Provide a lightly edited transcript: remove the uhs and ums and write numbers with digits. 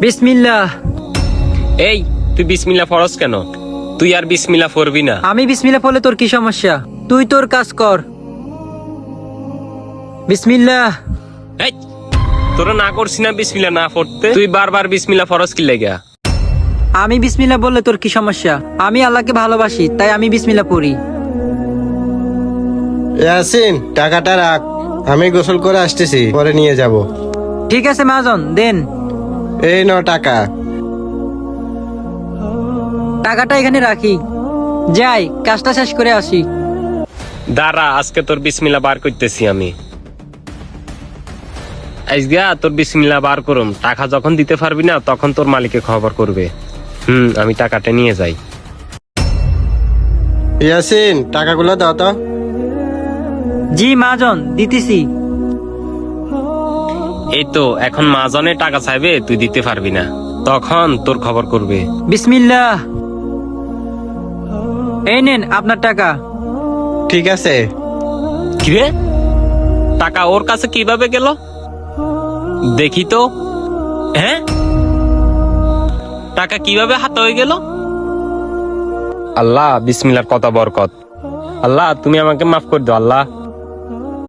বিসমিল্লাহ। এই তুই বিসমিল্লাহ ফরজ কেন? তুই আর বিসমিল্লাহ পড়বি না। আমি বিসমিল্লাহ পড়লে তোর কি সমস্যা? তুই তোর কাজ কর। বিসমিল্লাহ। এই তোরা না করছি না বিসমিল্লাহ না পড়তে? তুই বারবার বিসমিল্লাহ ফরজ কি লাগা? আমি বিসমিল্লাহ বললে তোর কি সমস্যা? আমি আল্লাহকে ভালোবাসি, তাই আমি বিসমিল্লাহ পড়ি। ইয়াসিন, টাকাটা রাখ, আমি গোসল করে আসতেছি, পরে নিয়ে যাব। ঠিক আছে মহাজন, দেন। এই নাও টাকা। টাকাটা এখানে রাখি, যাই কাজটা শেষ করে আসি। দাঁড়া, আজকে তোর বিসমিল্লাহ বার করতেছি আমি। আজগা তোর বিসমিল্লাহ বার করুম। টাকা যখন দিতে পারবি না তখন তোর মালিককে খবর করবে। আমি টাকাটা নিয়ে যাই। ইয়াসিন, টাকাগুলো দাও তো। জি মহাজন, দিতেছি। এই তো এখন মাজনে টাকা চাইবে, তুই দিতে পারবি না, তখন তোর খবর করবে। বিসমিল্লাহ। এই নেন আপনার টাকা। ঠিক আছে। কিরে, টাকা ওর কাছে কিভাবে গেল? দেখি তো। হ্যাঁ, টাকা কিভাবে হাতে হয়ে গেল? আল্লাহ, বিসমিল্লাহর কত বরকত। আল্লাহ, তুমি আমাকে মাফ করে দাও আল্লাহ।